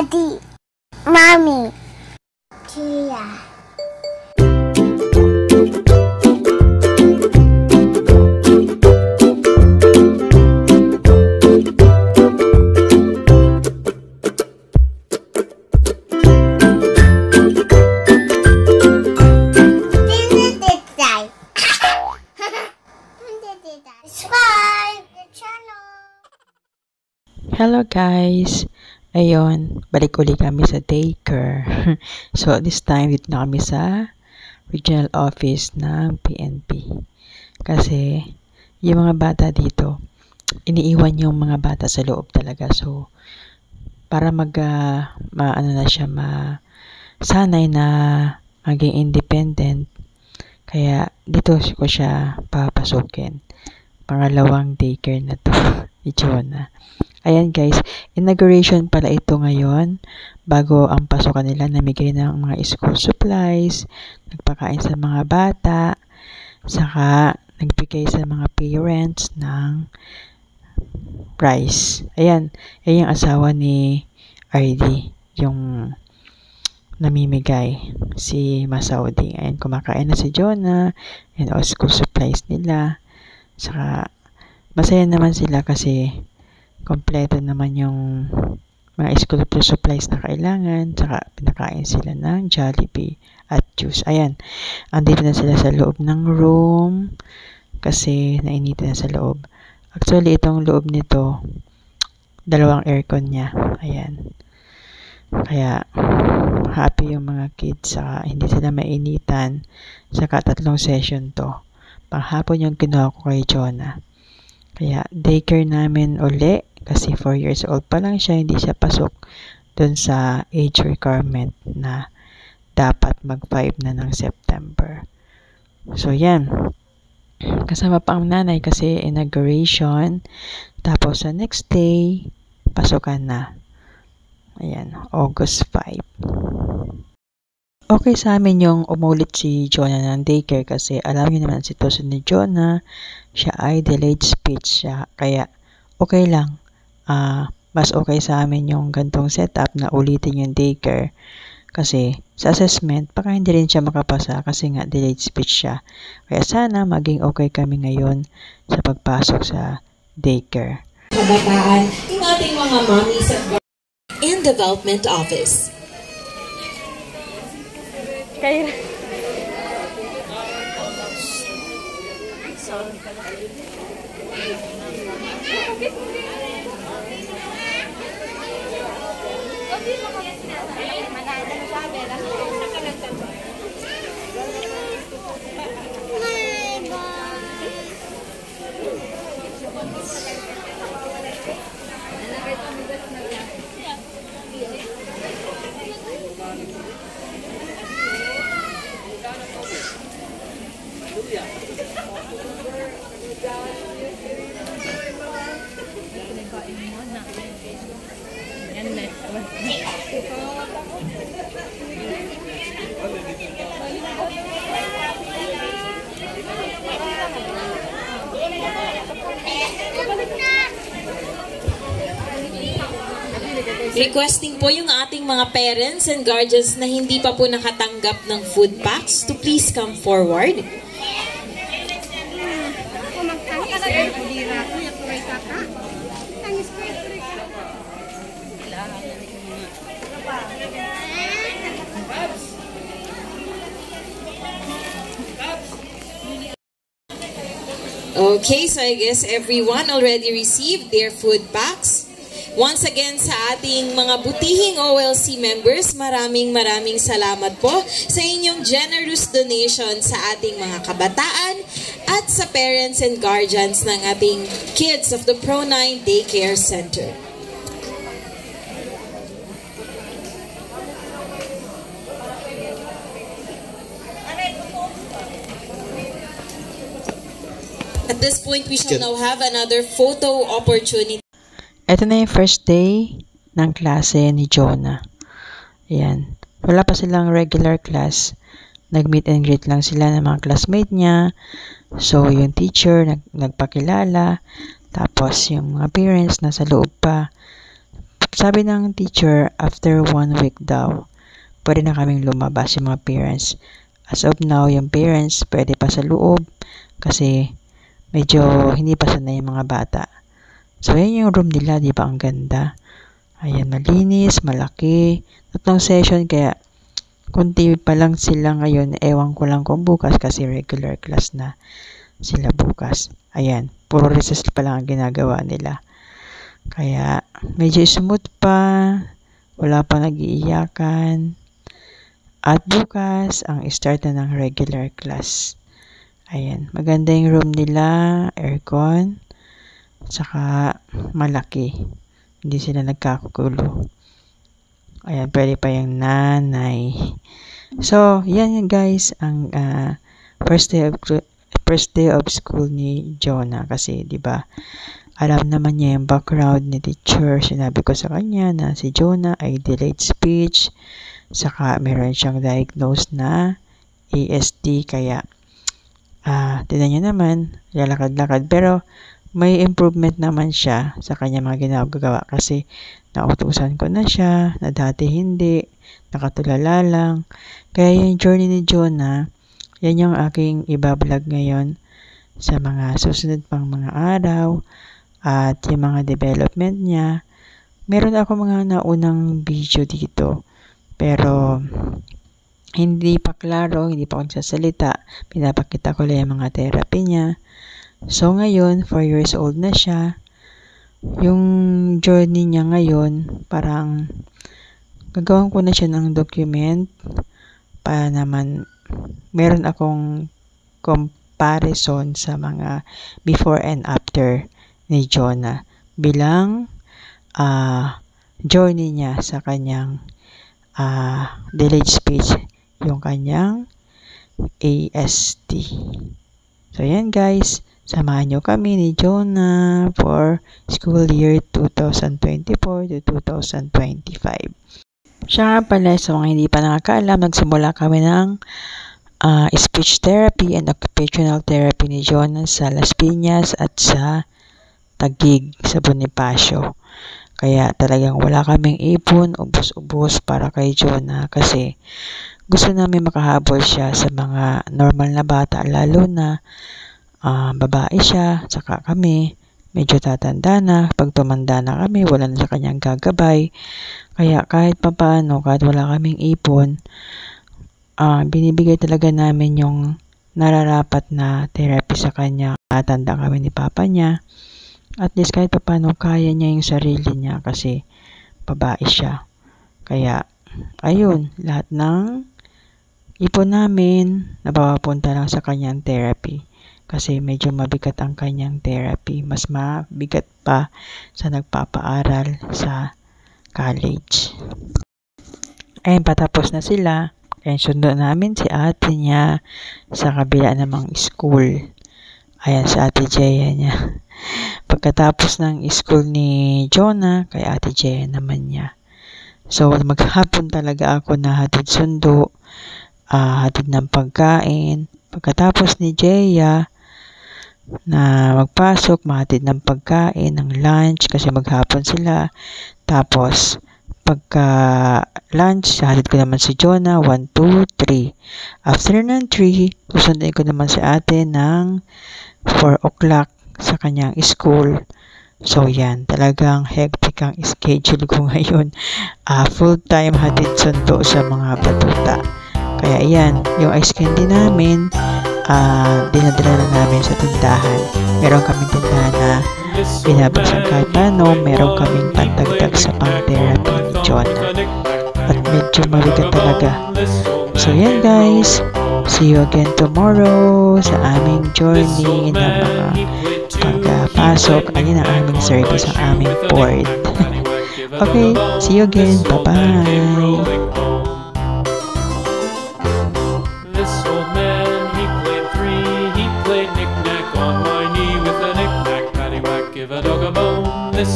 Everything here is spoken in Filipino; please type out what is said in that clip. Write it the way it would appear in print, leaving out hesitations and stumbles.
Daddy, Mommy, Tia. Hello guys! Ayun, balik uli kami sa daycare. So this time, dito na kami sa regional office ng PNP. Kasi yung mga bata dito, iniiwan yung mga bata sa loob talaga. So para sanay na maging independent, kaya dito ko siya papasukin. Pangalawang daycare na to ni Jonah. Ayan guys, inauguration pala ito ngayon. Bago ang pasukan nila, namigay ng mga school supplies, nagpakain sa mga bata, saka nagbigay sa mga parents ng rice. Ayan, yan yung asawa ni RD, yung namimigay, si Masaudi. Ayan, kumakain na si Jonah, and all school supplies nila. Saka, masaya naman sila kasi kompleto naman yung mga school supplies na kailangan, saka pinakain sila ng Jollibee at juice. Ayan, andito na sila sa loob ng room kasi nainitin na sa loob. Actually, itong loob nito, dalawang aircon niya. Ayan. Kaya, happy yung mga kids, saka hindi sila mainitan. Saka 3 session to. Panghapon yung kinuha ko kay Jonah. Kaya, daycare namin uli. Kasi 4 years old pa lang siya, hindi siya pasok dun sa age requirement na dapat mag-5 na ng September. So, yan. Kasama pa ang nanay kasi inauguration. Tapos, sa next day, pasukan na. Ayan, August 5. Okay sa amin yung umulit si Jonah ng daycare kasi alam niyo naman ang sitwasyon ni Jonah. Siya ay delayed speech siya. Kaya, okay lang. Mas okay sa amin yung gantong setup na ulitin yung daycare kasi sa assessment baka hindi rin siya makapasa kasi nga delayed speech siya. Kaya sana maging okay kami ngayon sa pagpasok sa daycare. Kabataan, yung ating mga mommies and development office. Kaya requesting po yung ating mga parents and guardians na hindi pa po nakatanggap ng food packs to please come forward. Okay, so I guess everyone already received their food packs. Once again sa ating mga butihing OLC members, maraming salamat po sa inyong generous donation sa ating mga kabataan at sa parents and guardians ng ating kids of the Pro9 Daycare Center. At this point, we shall now have another photo opportunity. Ito na yung first day ng klase ni Jonah. Ayan. Wala pa silang regular class. Nag-meet and greet lang sila ng mga classmate niya. So, yung teacher nagpakilala. Tapos, yung mga parents nasa loob pa. sabi ng teacher, after 1 week daw, pwede na kaming lumabas yung mga parents. As of now, yung parents pwede pa sa loob kasi medyo hindi pa sanay yung mga bata. So, yan yung room nila, di ba? Ang ganda. Ayan, malinis, malaki. 3 session, kaya kunti pa lang sila ngayon. Ewan ko lang kung bukas kasi regular class na sila bukas. Ayan, puro recess pa lang ang ginagawa nila. Kaya, medyo smooth pa. Wala pa nag-iiyakan. At bukas, ang start na ng regular class. Ayan, maganda yung room nila, aircon, saka malaki. Hindi sila nagkakulo. Ayan, pwede pa yung nanay. So, yan yun guys, ang first day of school ni Jonah. Kasi, di ba, alam naman niya yung background ni teacher. Sinabi ko sa kanya na si Jonah ay delayed speech. Saka meron siyang diagnosed na ASD, kaya tignan niyo naman, lalakad-lakad. Pero may improvement naman siya sa kanya mga ginagawa kasi nautusan ko na siya na dati hindi, nakatulala lang. Kaya yung journey ni Jonah, yan yung aking ibablog ngayon sa mga susunod pang mga araw at yung mga development niya. Meron ako mga naunang video dito. Pero, hindi pa klaro, hindi pa ako nagsasalita. Pinapakita ko lang yung mga therapy niya. So, ngayon, 4 years old na siya. Yung journey niya ngayon, parang gagawin ko na siya ng document para naman meron akong comparison sa mga before and after ni Jonah bilang journey niya sa kanyang delayed speech, yung kanyang ASD. So, yan guys. Samahan nyo kami ni Jonah for school year 2024 to 2025. Siya nga pala, sa mga hindi pa nakakaalam, nagsimula kami ng speech therapy and occupational therapy ni Jonah sa Las Piñas at sa Taguig, sa Bonifacio. Kaya talagang wala kaming ipon, ubos-ubos para kay Jonah kasi gusto namin makahabol siya sa mga normal na bata, lalo na babae siya, saka kami, medyo tatanda na. Pag tumanda na kami, wala na sa kanyang gagabay. Kaya kahit papaano, kahit wala kaming ipon, binibigay talaga namin yung nararapat na therapy sa kanya. Tatanda kami ni papa niya. At least kahit paano kaya niya yung sarili niya kasi babae siya. Kaya, ayun, lahat ng ipon namin napapapunta lang sa kanyang therapy. Kasi medyo mabigat ang kanyang therapy. Mas mabigat pa sa nagpapaaral sa college. Ayun, patapos na sila. Kaya sundo namin si ate niya sa kabila namang school. Ayan, si ate Jaya niya. Pagkatapos ng school ni Jonah, kay ate Jaya naman niya. So, maghapon talaga ako na hatid sundo, hatid ng pagkain. Pagkatapos ni Jaya na magpasok, mahatid ng pagkain, ng lunch, kasi maghapon sila. Tapos, pagka lunch, hatid ko naman si Jonah, 1, 2, 3. After ng 3, susundin ko naman si ate ng 4 o'clock sa kanyang school. So, yan. Talagang hectic ang schedule ko ngayon. Full-time hatid sundo sa mga batuta. Kaya, yan. Yung ice candy namin, dinadala na namin sa tindahan. Meron kaming tindahan na binabagsak kahit paano. Meron kaming pantagdag sa pang-therapy ni Jonah. At medyo mabigat talaga. So, yan guys. See you again tomorrow sa aming journey ng mga pagpasok. Ayun ang aming service, ang aming board. Okay, see you again. Bye-bye. This old man, he played 3. He played knick-knack on my knee with a knick-knack, paddywhack, give a dog a bone. This